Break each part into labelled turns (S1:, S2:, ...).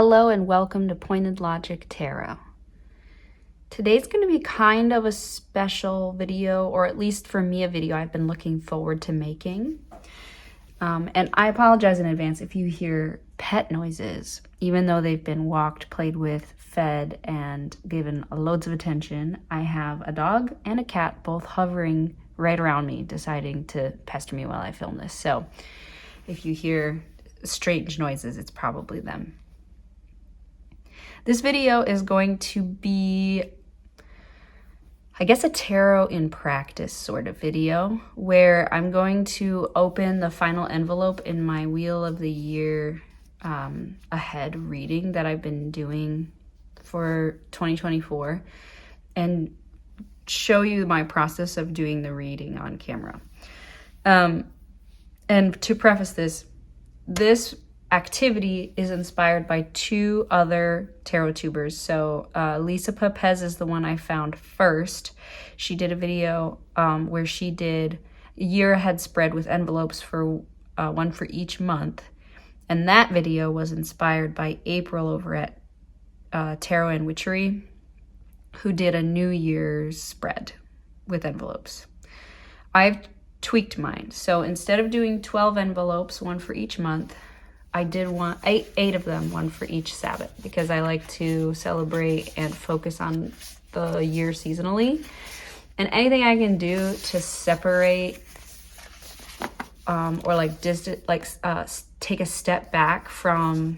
S1: Hello and welcome to Pointed Logic Tarot. Today's going to be kind of a special video, or at least for me, a video I've been looking forward to making. And I apologize in advance if you hear pet noises, even though they've been walked, played with, fed, and given loads of attention. I have a dog and a cat both hovering right around me, deciding to pester me while I film this. So if you hear strange noises, it's probably them. This video is going to be, I guess, a tarot in practice sort of video where I'm going to open the final envelope in my Wheel of the Year ahead reading that I've been doing for 2024 and show you my process of doing the reading on camera. And to preface this activity is inspired by two other tarot tubers. So Lisa Pepez is the one I found first. She did a video where she did a year ahead spread with envelopes for one for each month. And that video was inspired by April over at Tarot and Witchery, who did a New Year's spread with envelopes. I've tweaked mine. So instead of doing 12 envelopes, one for each month, I did eight of them, one for each Sabbath, because I like to celebrate and focus on the year seasonally. And anything I can do to separate or take a step back from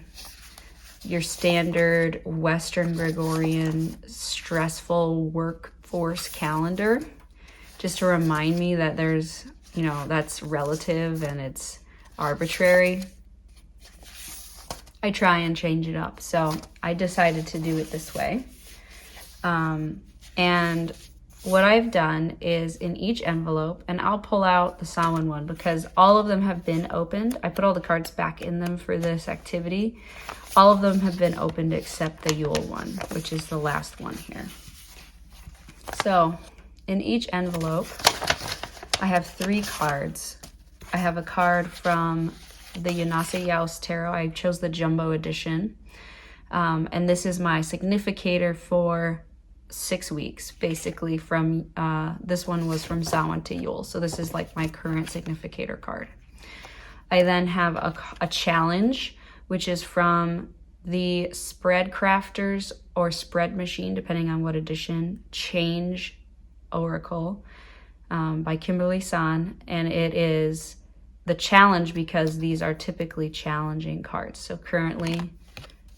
S1: your standard Western Gregorian stressful workforce calendar, just to remind me that there's, that's relative and it's arbitrary. I try and change it up. So I decided to do it this way. And what I've done is in each envelope, and I'll pull out the Samhain one because all of them have been opened. I put all the cards back in them for this activity. All of them have been opened except the Yule one, which is the last one here. So in each envelope, I have 3 cards. I have a card from the Yanasa Yaos Tarot. I chose the Jumbo Edition. And this is my significator for 6 weeks, basically from, this one was from Samhain to Yule. So this is like my current significator card. I then have a challenge, which is from the Spread Crafters or Spread Machine, depending on what edition, Change Oracle by Kimberly San. And it is the challenge because these are typically challenging cards. So currently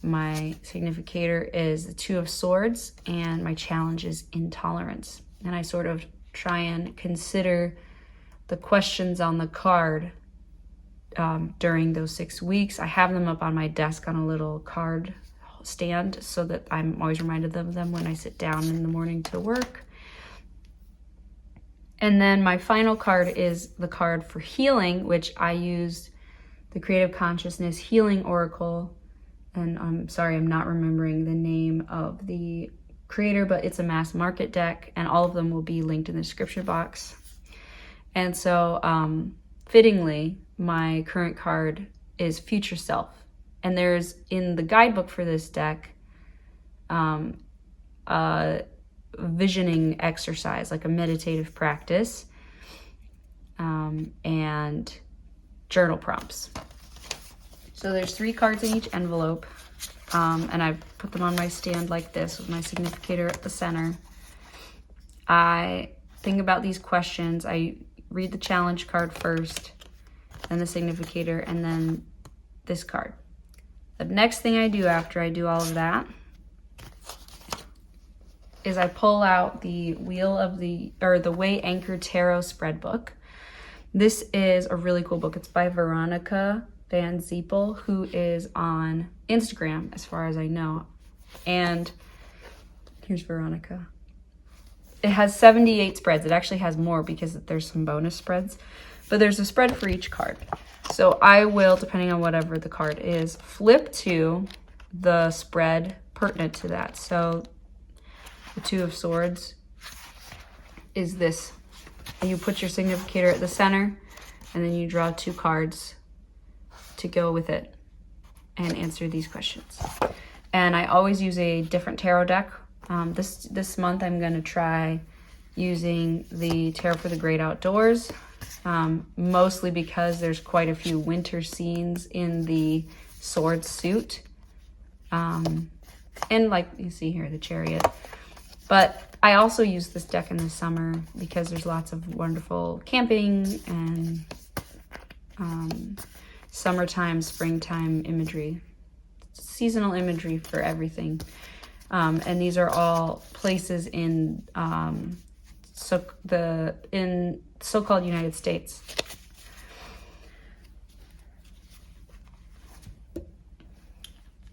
S1: my significator is the 2 of Swords and my challenge is Intolerance. And I sort of try and consider the questions on the card during those 6 weeks. I have them up on my desk on a little card stand so that I'm always reminded of them when I sit down in the morning to work. And then my final card is the card for healing, which I used the Creative Consciousness Healing Oracle. And I'm sorry, I'm not remembering the name of the creator, but it's a mass market deck, and all of them will be linked in the description box. And so, fittingly, my current card is Future Self. And there's, in the guidebook for this deck, visioning exercise, like a meditative practice, and journal prompts. So there's 3 cards in each envelope, and I've put them on my stand like this with my significator at the center. I think about these questions. I read the challenge card first, then the significator, and then this card. The next thing I do after I do all of that is I pull out the the Way Anchor Tarot spread book. This is a really cool book. It's by Veronica Van Ziepel, who is on Instagram, as far as I know. And here's Veronica. It has 78 spreads. It actually has more because there's some bonus spreads, but there's a spread for each card. So I will, depending on whatever the card is, flip to the spread pertinent to that. So the 2 of Swords is this. And you put your significator at the center, and then you draw 2 cards to go with it and answer these questions. And I always use a different tarot deck. This month I'm going to try using the Tarot for the Great Outdoors, mostly because there's quite a few winter scenes in the sword suit. And like you see here, the Chariot. But I also use this deck in the summer because there's lots of wonderful camping and summertime, springtime imagery, seasonal imagery for everything. And these are all places in so-called United States.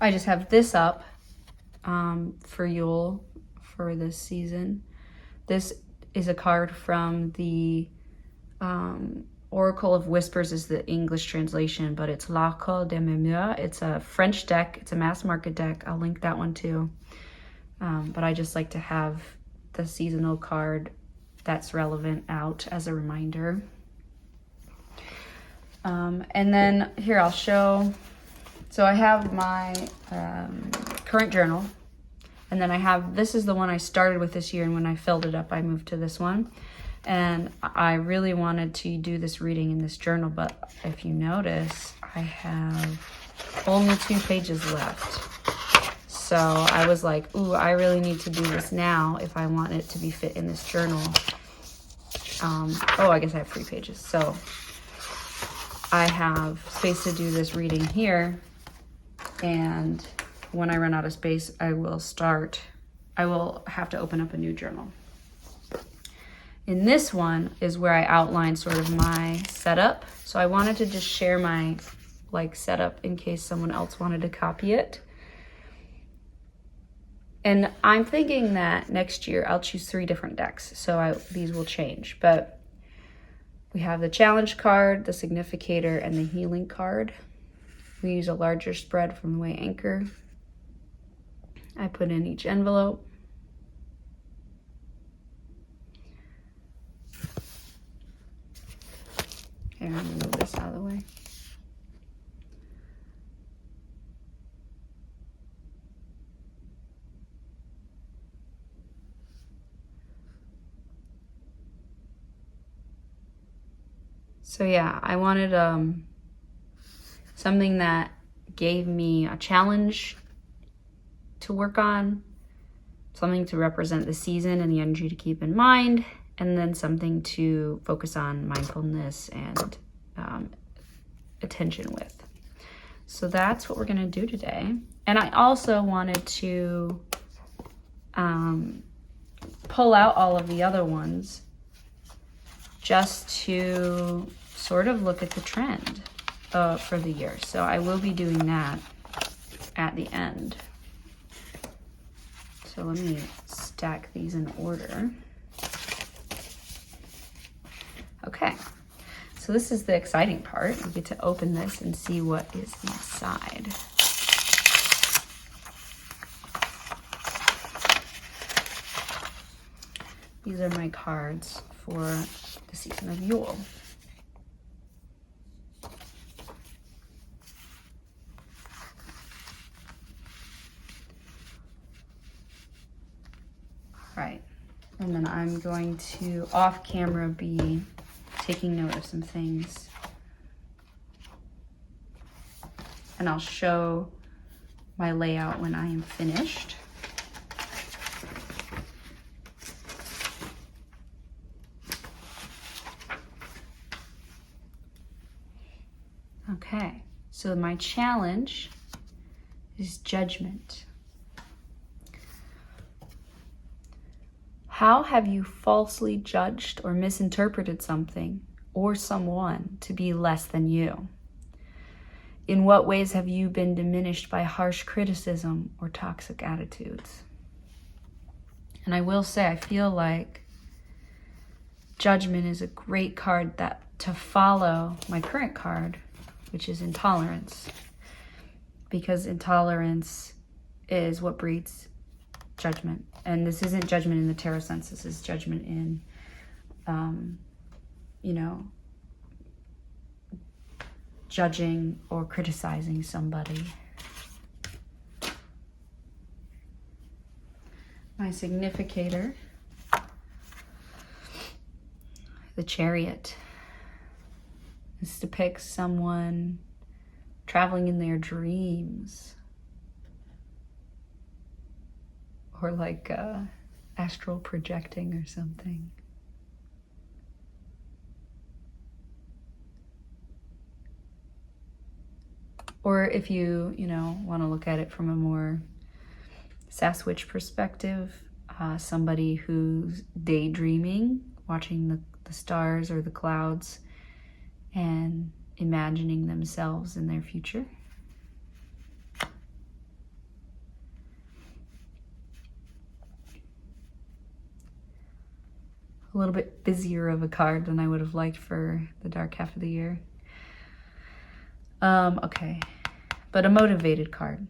S1: I just have this up for Yule for this season. This is a card from the Oracle of Whispers is the English translation, but it's L'Arc de Mémoire. It's a French deck. It's a mass market deck. I'll link that one too. But I just like to have the seasonal card that's relevant out as a reminder. And then here I'll show. So I have my current journal. And then I have, this is the one I started with this year, and when I filled it up, I moved to this one. And I really wanted to do this reading in this journal, but if you notice, I have only 2 pages left. So I was like, ooh, I really need to do this now if I want it to be fit in this journal. I guess I have 3 pages. So I have space to do this reading here, and when I run out of space, I will have to open up a new journal. In this one is where I outline sort of my setup. So I wanted to just share my setup in case someone else wanted to copy it. And I'm thinking that next year I'll choose 3 different decks. So these will change, but we have the challenge card, the significator, and the healing card. We use a larger spread from the Way Anchor. I put in each envelope. Here, I'm gonna move this out of the way. So yeah, I wanted something that gave me a challenge to work on, something to represent the season and the energy to keep in mind, and then something to focus on mindfulness and attention with. So that's what we're gonna do today. And I also wanted to pull out all of the other ones just to sort of look at the trend for the year. So I will be doing that at the end. So let me stack these in order. Okay, so this is the exciting part. We get to open this and see what is inside. These are my cards for the season of Yule. Right, and then I'm going to off camera be taking note of some things, and I'll show my layout when I am finished. Okay, so my challenge is judgment. How have you falsely judged or misinterpreted something or someone to be less than you? In what ways have you been diminished by harsh criticism or toxic attitudes? And I will say, I feel like judgment is a great card that to follow my current card, which is intolerance, because intolerance is what breeds judgment. And this isn't judgment in the tarot sense. This is judgment in, judging or criticizing somebody. my significator, the Chariot. This depicts someone traveling in their dreams, or like astral projecting or something. Or if you want to look at it from a more Sasquatch perspective, somebody who's daydreaming, watching the stars or the clouds and imagining themselves in their future. A little bit busier of a card than I would have liked for the dark half of the year. Okay, but a motivated card.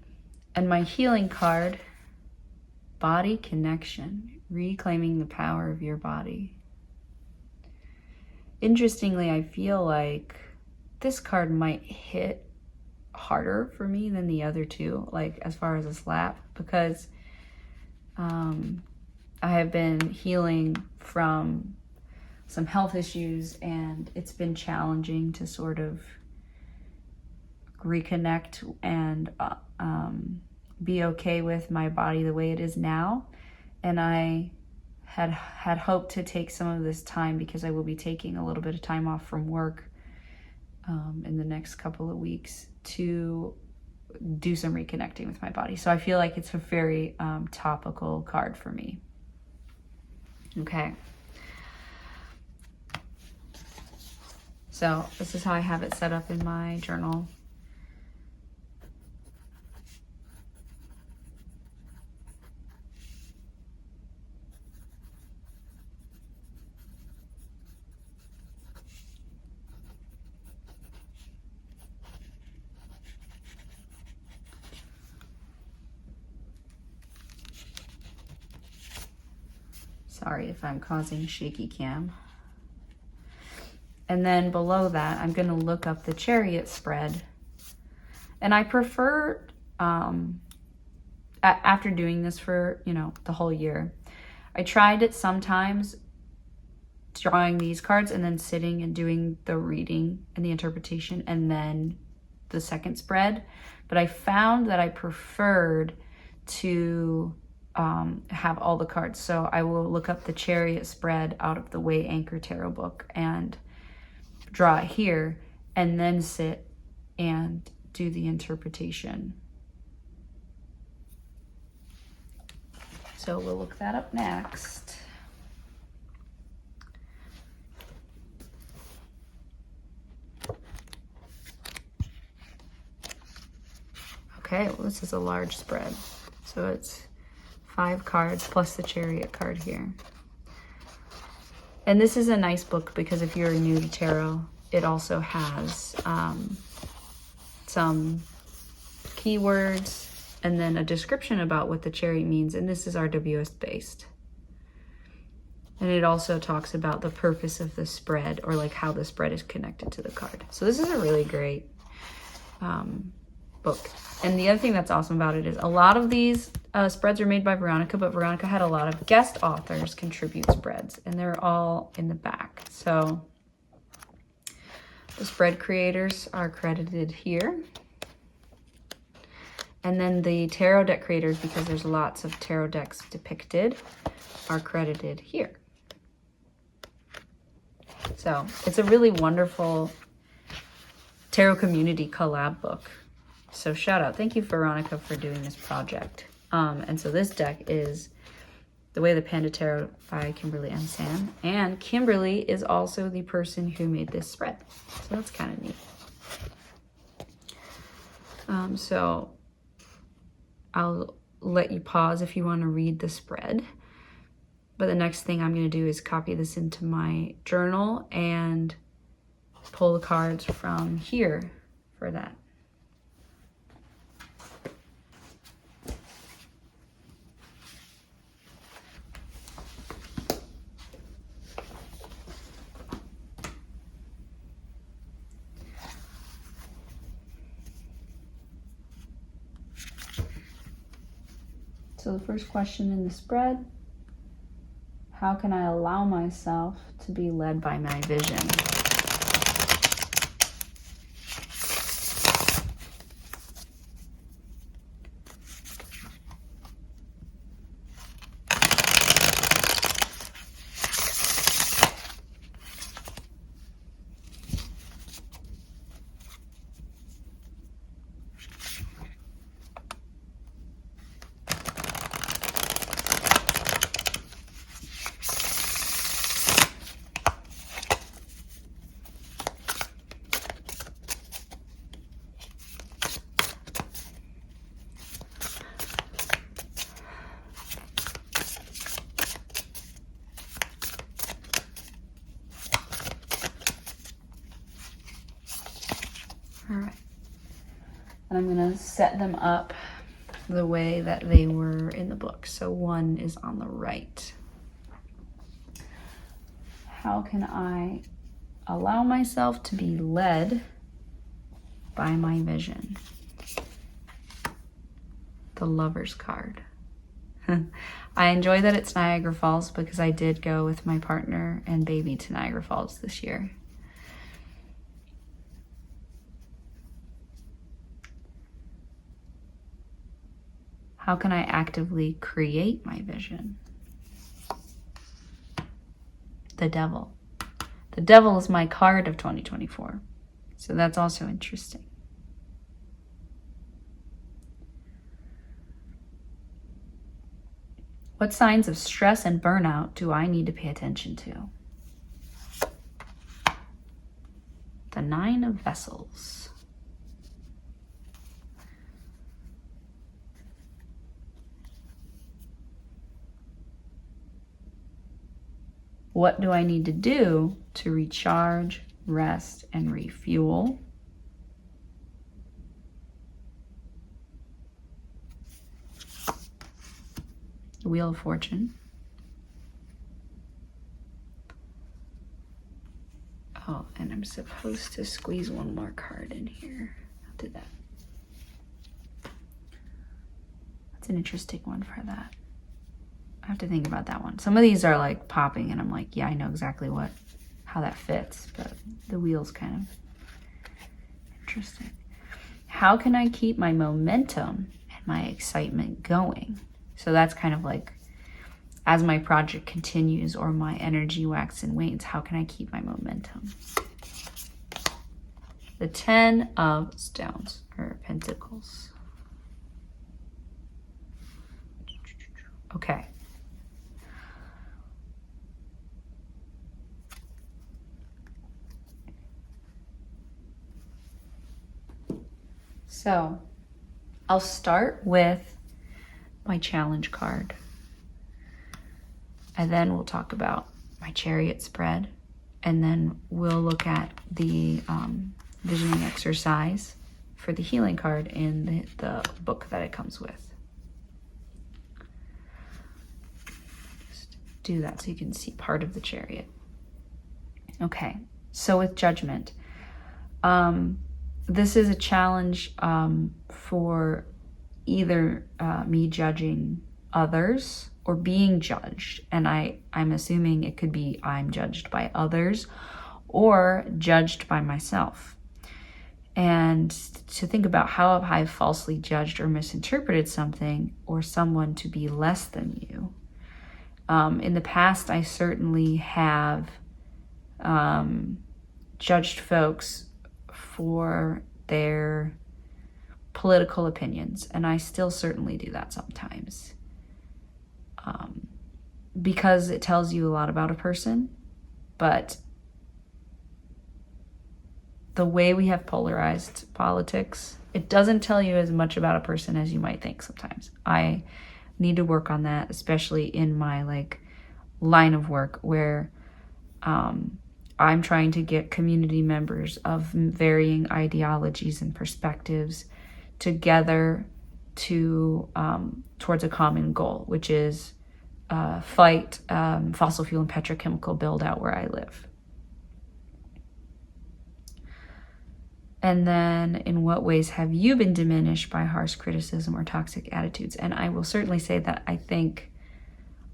S1: And my healing card, body connection, reclaiming the power of your body. Interestingly, I feel like this card might hit harder for me than the other two, like as far as a slap, because I have been healing from some health issues, and it's been challenging to sort of reconnect and be okay with my body the way it is now. And I had hoped to take some of this time, because I will be taking a little bit of time off from work in the next couple of weeks, to do some reconnecting with my body. So I feel like it's a very topical card for me. Okay. So this is how I have it set up in my journal. Sorry if I'm causing shaky cam. And then below that, I'm going to look up the Chariot spread. And I prefer, after doing this for, the whole year, I tried it sometimes drawing these cards and then sitting and doing the reading and the interpretation and then the second spread. But I found that I preferred to have all the cards. So I will look up the Chariot spread out of the Way Anchor Tarot book and draw it here, and then sit and do the interpretation. So we'll look that up next. Okay, well, this is a large spread. So it's 5 cards plus the Chariot card here. And this is a nice book because if you're new to tarot, it also has some keywords and then a description about what the Chariot means. And this is RWS based. And it also talks about the purpose of the spread, or like how the spread is connected to the card. So this is a really great book. And the other thing that's awesome about it is a lot of these spreads are made by Veronica, but Veronica had a lot of guest authors contribute spreads, and they're all in the back. So the spread creators are credited here. And then the tarot deck creators, because there's lots of tarot decks depicted, are credited here. So it's a really wonderful tarot community collab book. So shout out. Thank you, Veronica, for doing this project. And so this deck is The Way of the Panda Tarot by Kimberly and Sam. And Kimberly is also the person who made this spread. So that's kind of neat. So I'll let you pause if you want to read the spread. But the next thing I'm going to do is copy this into my journal and pull the cards from here for that. So So the first question in the spread, how can I allow myself to be led by my vision? All right, and I'm gonna set them up the way that they were in the book. So one is on the right. How can I allow myself to be led by my vision? The Lover's card. I enjoy that it's Niagara Falls because I did go with my partner and baby to Niagara Falls this year. How can I actively create my vision? The Devil. The Devil is my card of 2024. So that's also interesting. What signs of stress and burnout do I need to pay attention to? The Nine of Vessels. What do I need to do to recharge, rest, and refuel? The Wheel of Fortune. Oh, and I'm supposed to squeeze one more card in here. I'll do that. That's an interesting one for that. I have to think about that one. Some of these are like popping and I'm like, yeah, I know exactly how that fits, but the wheel's kind of interesting. How can I keep my momentum and my excitement going? So that's kind of like, as my project continues or my energy waxes and wanes, how can I keep my momentum? The 10 of Stones, or Pentacles. Okay. So I'll start with my challenge card. And then we'll talk about my Chariot spread. And then we'll look at the visioning exercise for the healing card in the book that it comes with. Just do that so you can see part of the Chariot. Okay, so with Judgment. This is a challenge for either me judging others or being judged. And I'm assuming it could be I'm judged by others or judged by myself. And to think about how have I falsely judged or misinterpreted something or someone to be less than you. In the past, I certainly have judged folks for their political opinions, and I still certainly do that sometimes, because it tells you a lot about a person. But the way we have polarized politics, it doesn't tell you as much about a person as you might think sometimes. I need to work on that, especially in my line of work where I'm trying to get community members of varying ideologies and perspectives together to towards a common goal, which is fight fossil fuel and petrochemical build out where I live. And then, in what ways have you been diminished by harsh criticism or toxic attitudes? And I will certainly say that I think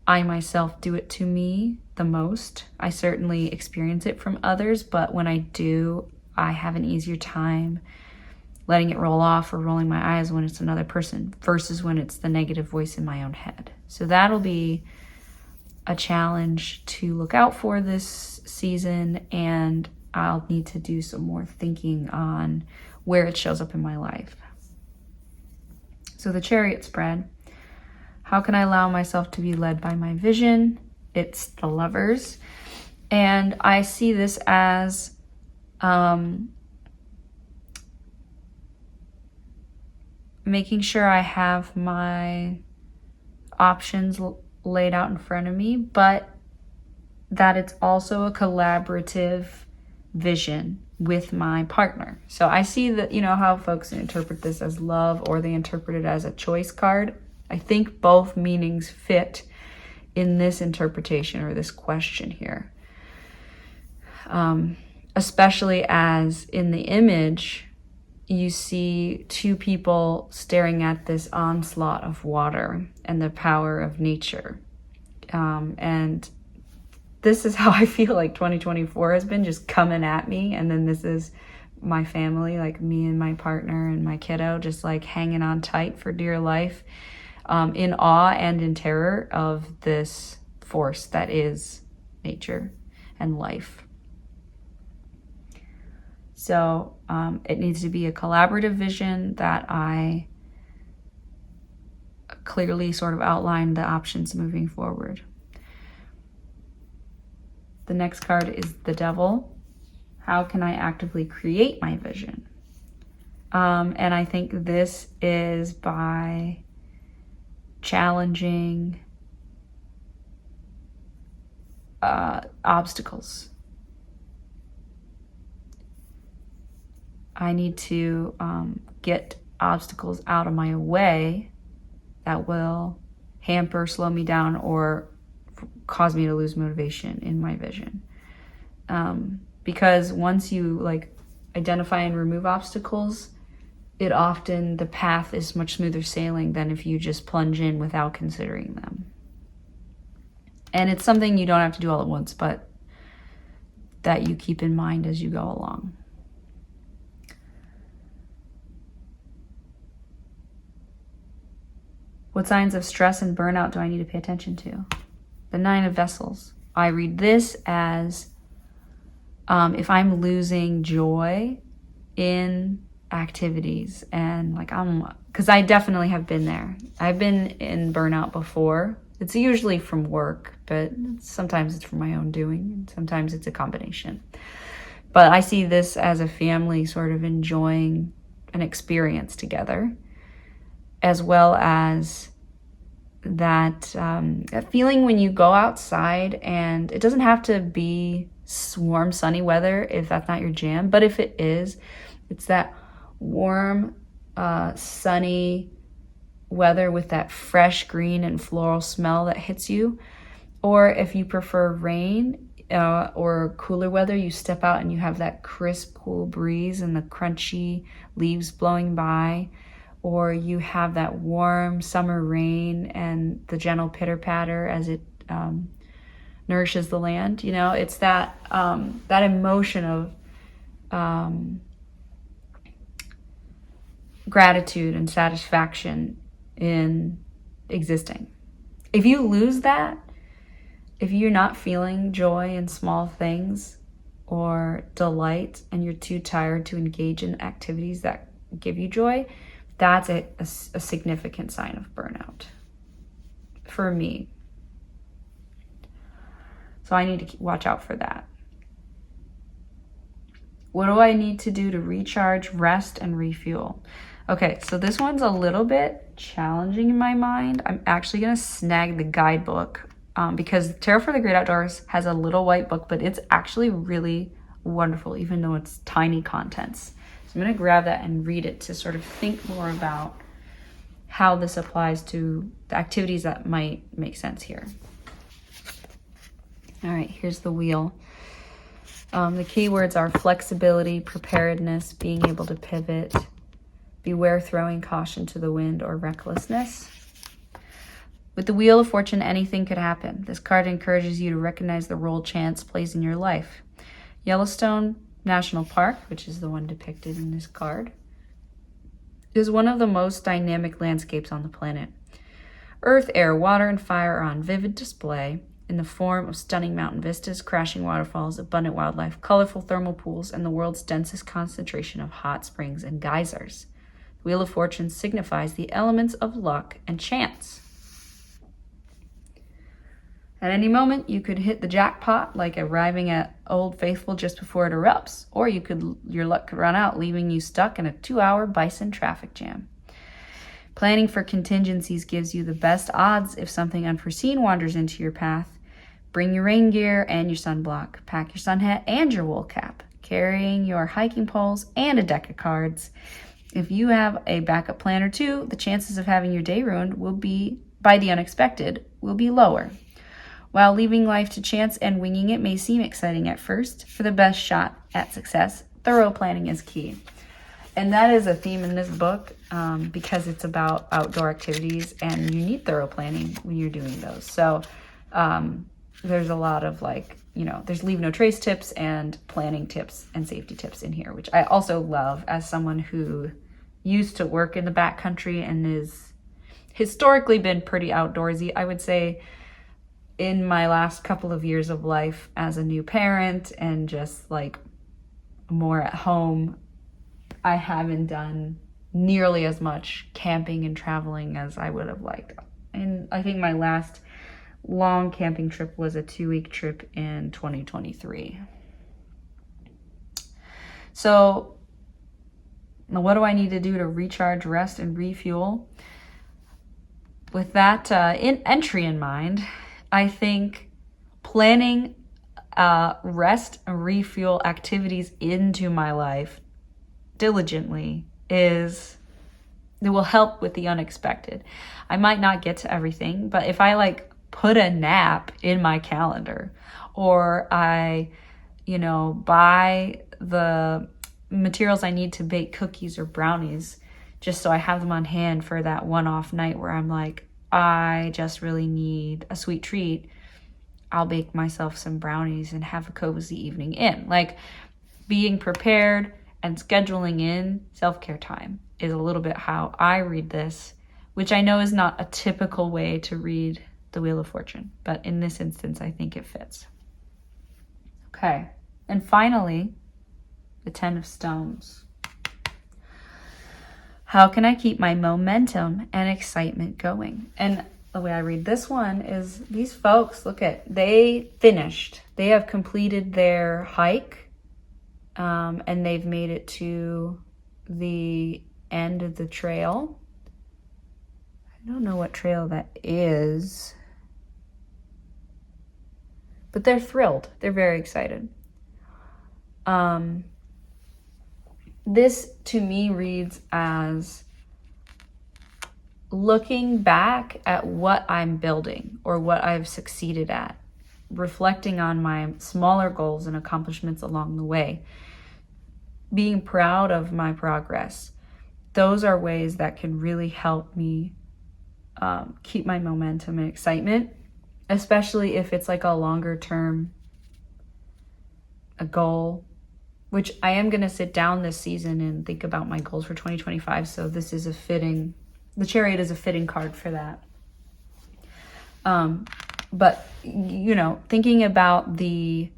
S1: I myself do it to me the most. I certainly experience it from others, but when I do, I have an easier time letting it roll off or rolling my eyes when it's another person versus when it's the negative voice in my own head. So that'll be a challenge to look out for this season, and I'll need to do some more thinking on where it shows up in my life. So the Chariot spread. How can I allow myself to be led by my vision? It's the Lovers. And I see this as making sure I have my options laid out in front of me, but that it's also a collaborative vision with my partner. So I see that, you know, how folks interpret this as love or they interpret it as a choice card. I think both meanings fit in this interpretation or this question here. Especially as in the image, you see two people staring at this onslaught of water and the power of nature. And this is how I feel like 2024 has been, just coming at me. And then this is my family, like me and my partner and my kiddo, just like hanging on tight for dear life, in awe and in terror of this force that is nature and life. So it needs to be a collaborative vision that I clearly sort of outline the options moving forward. The next card is the Devil. How can I actively create my vision? And I think this is by challenging obstacles. I need to get obstacles out of my way that will hamper, slow me down, or cause me to lose motivation in my vision. Because once you like identify and remove obstacles, the path is much smoother sailing than if you just plunge in without considering them. And it's something you don't have to do all at once, but that you keep in mind as you go along. What signs of stress and burnout do I need to pay attention to? The Nine of Vessels. I read this as if I'm losing joy in activities and because I definitely have been there. I've been in burnout before. It's usually from work, but sometimes it's from my own doing, and sometimes it's a combination. But I see this as a family sort of enjoying an experience together, as well as that feeling when you go outside, and it doesn't have to be warm, sunny weather if that's not your jam, but if it is, it's that warm, sunny weather with that fresh green and floral smell that hits you. Or if you prefer rain or cooler weather, you step out and you have that crisp, cool breeze and the crunchy leaves blowing by. Or you have that warm summer rain and the gentle pitter-patter as it nourishes the land. You know, it's that emotion of gratitude and satisfaction in existing. If you lose that, if you're not feeling joy in small things or delight and you're too tired to engage in activities that give you joy, that's a significant sign of burnout for me. So I need to watch out for that. What do I need to do to recharge, rest, and refuel? Okay, so this one's a little bit challenging in my mind. I'm actually going to snag the guidebook because Tarot for the Great Outdoors has a little white book, but it's actually really wonderful, even though it's tiny contents. So I'm going to grab that and read it to sort of think more about how this applies to the activities that might make sense here. All right, here's the wheel. The keywords are flexibility, preparedness, being able to pivot, beware throwing caution to the wind, or recklessness. With the Wheel of Fortune, anything could happen. This card encourages you to recognize the role chance plays in your life. Yellowstone National Park, which is the one depicted in this card, is one of the most dynamic landscapes on the planet. Earth, air, water, and fire are on vivid display in the form of stunning mountain vistas, crashing waterfalls, abundant wildlife, colorful thermal pools, and the world's densest concentration of hot springs and geysers. The Wheel of Fortune signifies the elements of luck and chance. At any moment, you could hit the jackpot, like arriving at Old Faithful just before it erupts, or your luck could run out, leaving you stuck in a 2-hour bison traffic jam. Planning for contingencies gives you the best odds if something unforeseen wanders into your path. Bring your rain gear and your sunblock. Pack your sun hat and your wool cap, carrying your hiking poles and a deck of cards. If you have a backup plan or two, the chances of having your day ruined by the unexpected will be lower. While leaving life to chance and winging it may seem exciting at first, for the best shot at success, thorough planning is key. And that is a theme in this book because it's about outdoor activities and you need thorough planning when you're doing those. So there's a lot of there's leave no trace tips and planning tips and safety tips in here, which I also love as someone who used to work in the backcountry and is historically been pretty outdoorsy. I would say in my last couple of years of life as a new parent and just more at home, I haven't done nearly as much camping and traveling as I would have liked. And I think my last long camping trip was a 2-week trip in 2023. So what do I need to do to recharge, rest, and refuel? With that entry in mind, I think planning rest and refuel activities into my life diligently it will help with the unexpected. I might not get to everything, but if I put a nap in my calendar, or I buy the materials I need to bake cookies or brownies just so I have them on hand for that one-off night where I'm I just really need a sweet treat, I'll bake myself some brownies and have a cozy evening in. Being prepared and scheduling in self-care time is a little bit how I read this, which I know is not a typical way to read the Wheel of Fortune, but in this instance, I think it fits. Okay, and finally, the 10 of Stones. How can I keep my momentum and excitement going? And the way I read this one is these folks, they finished. They have completed their hike, and they've made it to the end of the trail. I don't know what trail that is, but they're thrilled. They're very excited. This to me reads as looking back at what I'm building or what I've succeeded at, reflecting on my smaller goals and accomplishments along the way, being proud of my progress. Those are ways that can really help me keep my momentum and excitement, especially if it's a longer term goal, which I am going to sit down this season and think about my goals for 2025. So this is the Chariot is a fitting card for that. But, thinking about the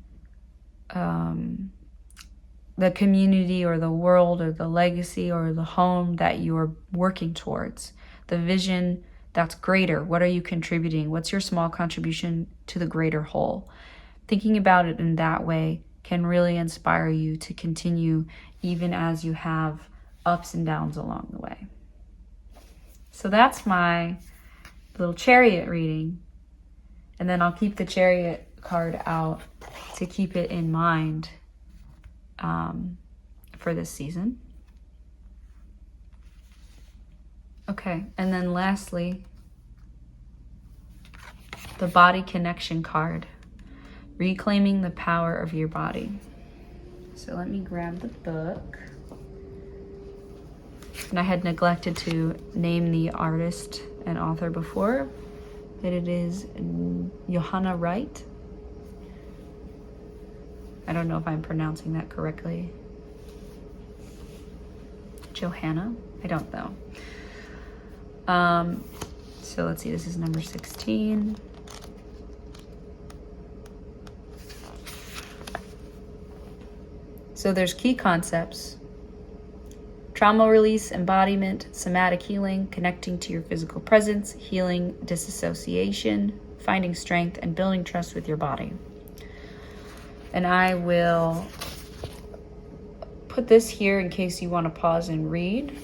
S1: community or the world or the legacy or the home that you're working towards, the vision that's greater. What are you contributing? What's your small contribution to the greater whole? Thinking about it in that way can really inspire you to continue even as you have ups and downs along the way. So that's my little Chariot reading. And then I'll keep the Chariot card out to keep it in mind for this season. Okay, and then lastly, the Body Connection card. Reclaiming the power of your body. So let me grab the book. And I had neglected to name the artist and author before, but it is Johanna Wright. I don't know if I'm pronouncing that correctly. Johanna? I don't know. So let's see, this is number 16. So there's key concepts: trauma release, embodiment, somatic healing, connecting to your physical presence, healing disassociation, finding strength, and building trust with your body. And I will put this here in case you want to pause and read.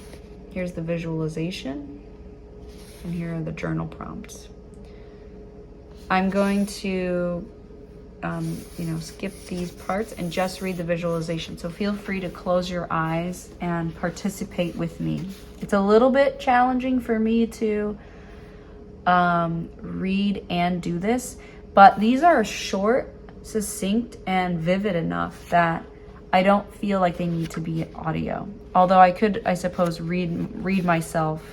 S1: Here's the visualization, and here are the journal prompts. I'm going to skip these parts and just read the visualization. So feel free to close your eyes and participate with me. It's a little bit challenging for me to read and do this, but these are short, succinct, and vivid enough that I don't feel like they need to be audio. Although I could, I suppose, read myself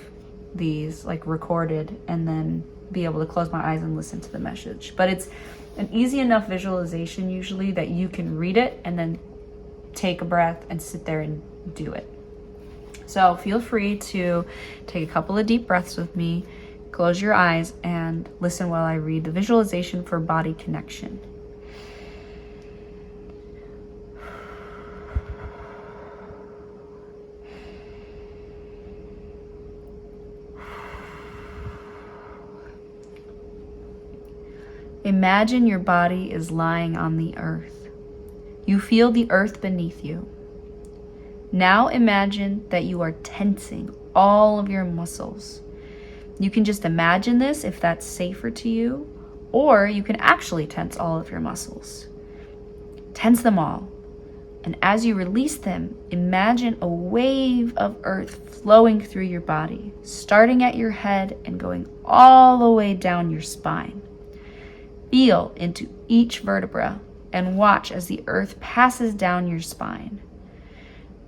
S1: these like recorded and then be able to close my eyes and listen to the message. But it's an easy enough visualization usually that you can read it and then take a breath and sit there and do it. So feel free to take a couple of deep breaths with me, close your eyes, and listen while I read the visualization for body connection. Imagine your body is lying on the earth. You feel the earth beneath you. Now imagine that you are tensing all of your muscles. You can just imagine this if that's safer to you, or you can actually tense all of your muscles. Tense them all. And as you release them, imagine a wave of earth flowing through your body, starting at your head and going all the way down your spine. Feel into each vertebra and watch as the earth passes down your spine.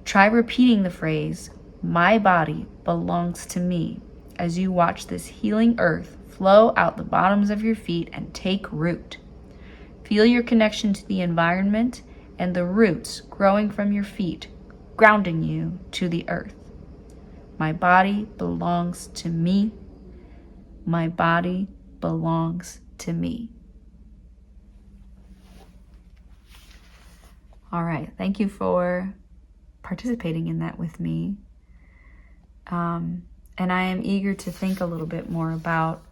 S1: Try repeating the phrase, "My body belongs to me," as you watch this healing earth flow out the bottoms of your feet and take root. Feel your connection to the environment and the roots growing from your feet, grounding you to the earth. My body belongs to me. My body belongs to me. All right, thank you for participating in that with me. And I am eager to think a little bit more about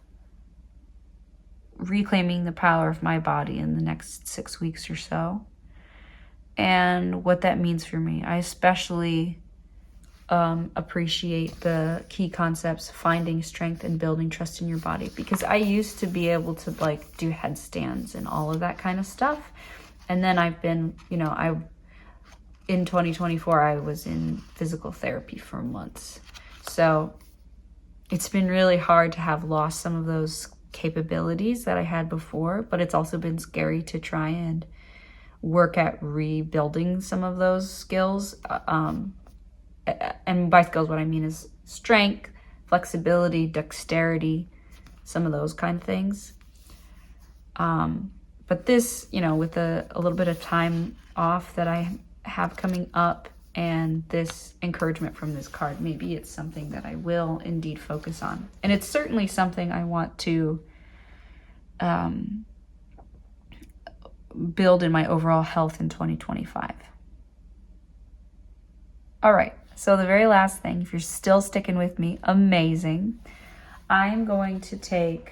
S1: reclaiming the power of my body in the next 6 weeks or so, and what that means for me. I especially appreciate the key concepts, finding strength and building trust in your body, because I used to be able to like do headstands and all of that kind of stuff. And then I've been, in 2024, I was in physical therapy for months. So it's been really hard to have lost some of those capabilities that I had before, but it's also been scary to try and work at rebuilding some of those skills. And by skills, what I mean is strength, flexibility, dexterity, some of those kind of things. But this, with a little bit of time off that I have coming up and this encouragement from this card, maybe it's something that I will indeed focus on. And it's certainly something I want to build in my overall health in 2025. All right, so the very last thing, if you're still sticking with me, amazing. I'm going to take...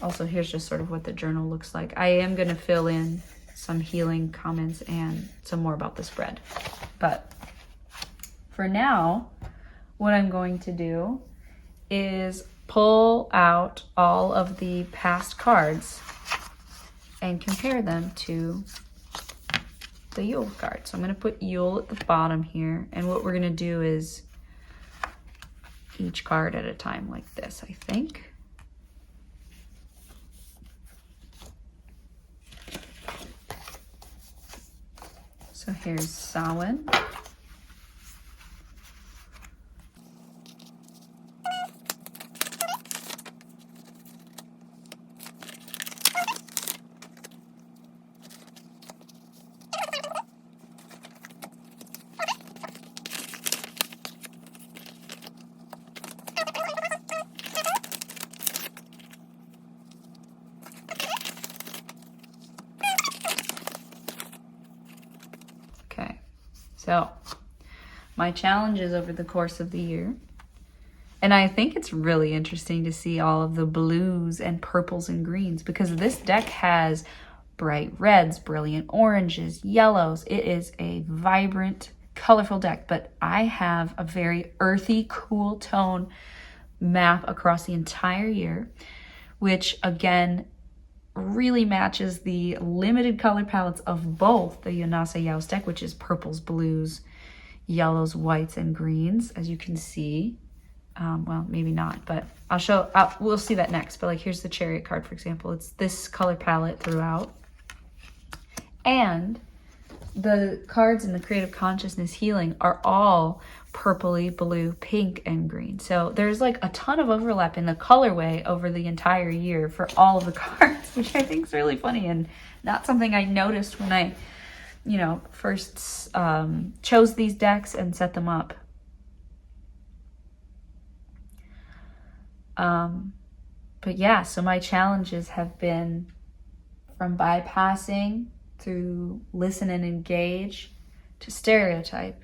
S1: Also, here's just sort of what the journal looks like. I am going to fill in some healing comments and some more about the spread. But for now, what I'm going to do is pull out all of the past cards and compare them to the Yule card. So I'm going to put Yule at the bottom here. And what we're going to do is each card at a time like this, I think. So here's Samhain. Okay, so my challenges over the course of the year. And I think it's really interesting to see all of the blues and purples and greens because this deck has bright reds, brilliant oranges, yellows. It is a vibrant, colorful deck, but I have a very earthy, cool tone map across the entire year, which again really matches the limited color palettes of both the Yanasa Yaos deck, which is purples, blues, yellows, whites, and greens, as you can see. Well, maybe not, but we'll see that next. But like, here's the Chariot card, for example. It's this color palette throughout. And the cards in the Creative Consciousness Healing are all purpley, blue, pink, and green. So there's like a ton of overlap in the colorway over the entire year for all of the cards, which I think is really funny and not something I noticed when I, first chose these decks and set them up. But yeah, so my challenges have been from bypassing through listen and engage to stereotype,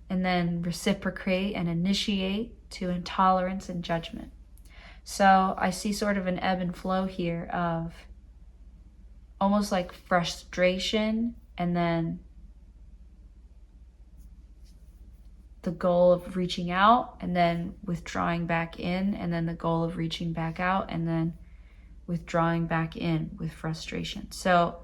S1: and then reciprocate and initiate to intolerance and judgment. So I see sort of an ebb and flow here of almost like frustration and then the goal of reaching out and then withdrawing back in, and then the goal of reaching back out and then withdrawing back in with frustration. So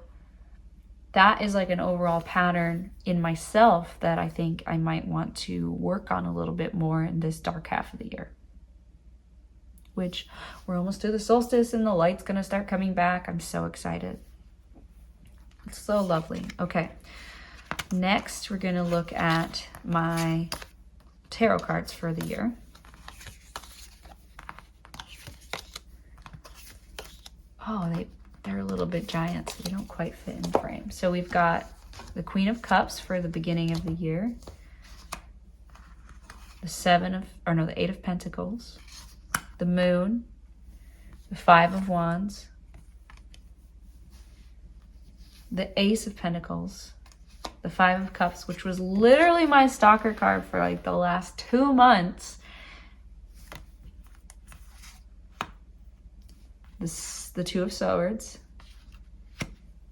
S1: that is like an overall pattern in myself that I think I might want to work on a little bit more in this dark half of the year. Which we're almost to the solstice and the light's gonna start coming back. I'm so excited. It's so lovely. Okay, next we're gonna look at my tarot cards for the year. Oh, they're a little bit giant, so they don't quite fit in the frame. So we've got the Queen of Cups for the beginning of the year, the Eight of Pentacles, the Moon, the Five of Wands, the Ace of Pentacles, the Five of Cups, which was literally my stalker card for like the last 2 months, the Two of Swords,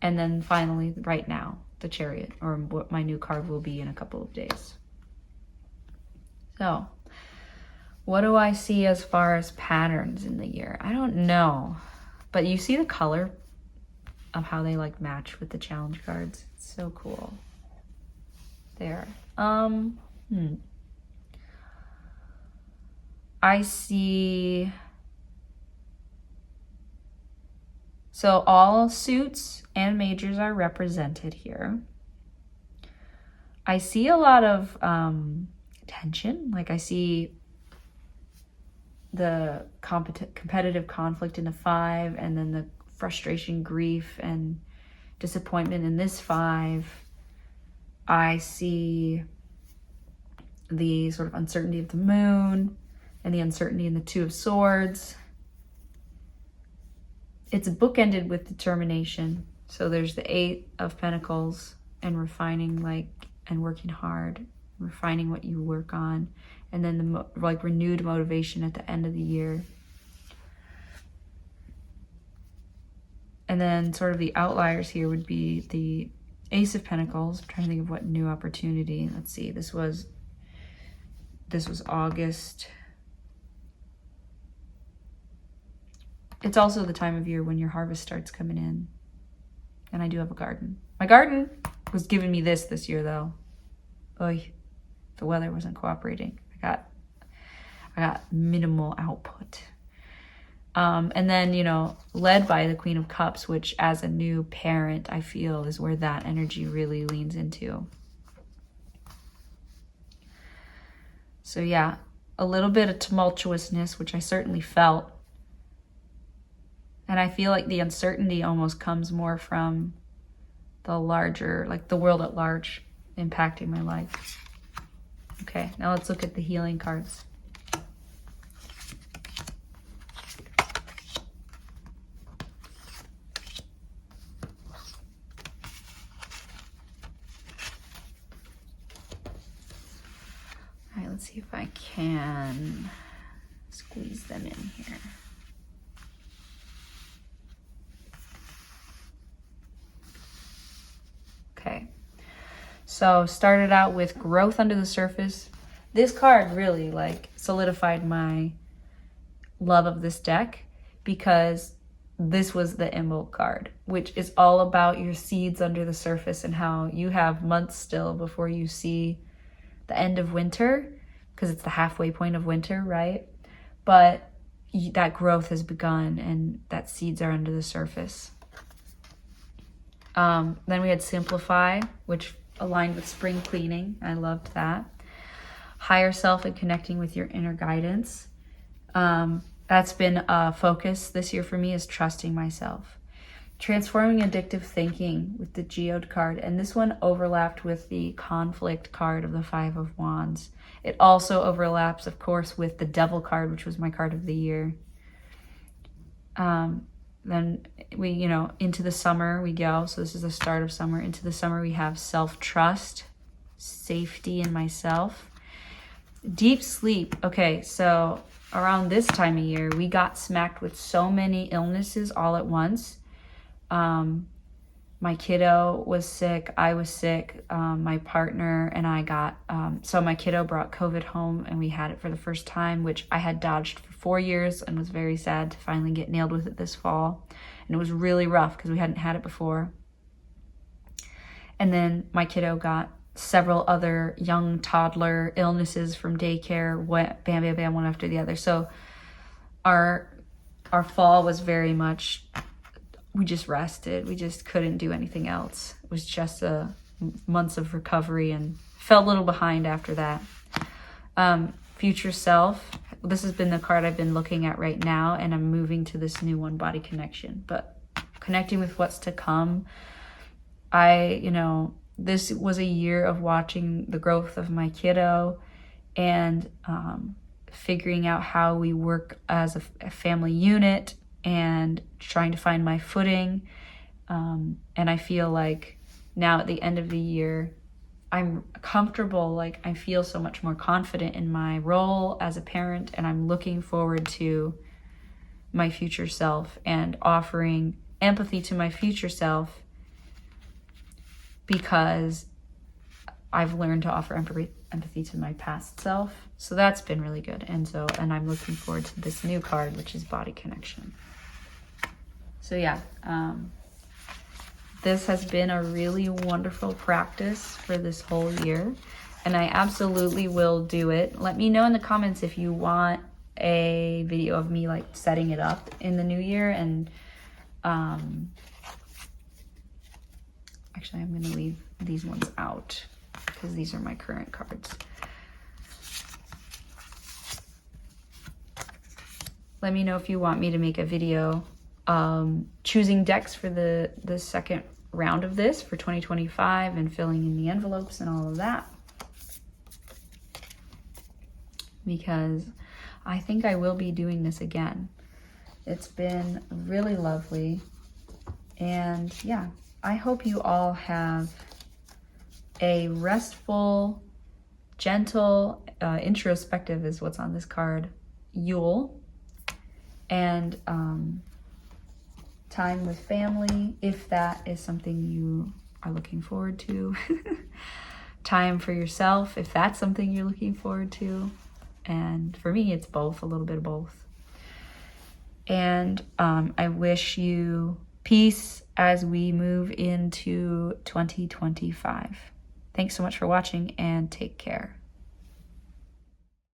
S1: and then finally, right now, the Chariot, or what my new card will be in a couple of days. So, what do I see as far as patterns in the year? I don't know, but you see the color of how they like match with the challenge cards. It's so cool. There. I see. So all suits and majors are represented here. I see a lot of tension. Like I see the competitive conflict in the Five, and then the frustration, grief, and disappointment in this Five. I see the sort of uncertainty of the Moon and the uncertainty in the Two of Swords. It's bookended with determination. So there's the Eight of Pentacles and refining, and working hard, refining what you work on, and then the renewed motivation at the end of the year. And then sort of the outliers here would be the Ace of Pentacles. I'm trying to think of what new opportunity. Let's see. This was August. It's also the time of year when your harvest starts coming in. And I do have a garden. My garden was giving me this year, though. Oy, the weather wasn't cooperating. I got minimal output. And then, you know, led by the Queen of Cups, which as a new parent, I feel is where that energy really leans into. So yeah, a little bit of tumultuousness, which I certainly felt. And I feel like the uncertainty almost comes more from the larger, like the world at large impacting my life. Okay, now let's look at the healing cards. All right, let's see if I can squeeze them in here. Okay, so started out with growth under the surface. This card really like solidified my love of this deck, because this was the Emerald card, which is all about your seeds under the surface and how you have months still before you see the end of winter, because it's the halfway point of winter, right? But that growth has begun and that seeds are under the surface. Then we had Simplify, which aligned with spring cleaning. I loved that. Higher self and connecting with your inner guidance. That's been a focus this year for me, is trusting myself. Transforming addictive thinking with the Geode card. And this one overlapped with the Conflict card of the Five of Wands. It also overlaps, of course, with the Devil card, which was my card of the year. Then we, you know, into the summer we go. So this is the start of summer. Into the summer we have self-trust, safety in myself. Deep sleep. Okay, so around this time of year, we got smacked with so many illnesses all at once. My kiddo was sick, I was sick, my partner and I got, so my kiddo brought COVID home and we had it for the first time, which I had dodged for 4 years and was very sad to finally get nailed with it this fall. And it was really rough because we hadn't had it before. And then my kiddo got several other young toddler illnesses from daycare, bam, bam, bam, one after the other. So our fall was very much, we just rested. We just couldn't do anything else. It was just months of recovery and fell a little behind after that. Future self. This has been the card I've been looking at right now, and I'm moving to this new one, body connection. But connecting with what's to come. This was a year of watching the growth of my kiddo and figuring out how we work as a family unit and trying to find my footing. And I feel like now at the end of the year, I'm comfortable, like I feel so much more confident in my role as a parent, and I'm looking forward to my future self and offering empathy to my future self, because I've learned to offer empathy to my past self. So that's been really good. And I'm looking forward to this new card, which is body connection. So yeah, this has been a really wonderful practice for this whole year, and I absolutely will do it. Let me know in the comments if you want a video of me like setting it up in the new year. And actually I'm gonna leave these ones out because these are my current cards. Let me know if you want me to make a video choosing decks for the second round of this for 2025 and filling in the envelopes and all of that, because I think I will be doing this again. It's been really lovely, and yeah, I hope you all have a restful, gentle, introspective is what's on this card, Yule, and time with family, if that is something you are looking forward to. Time for yourself, if that's something you're looking forward to. And for me, it's both, a little bit of both. And I wish you peace as we move into 2025. Thanks so much for watching, and take care.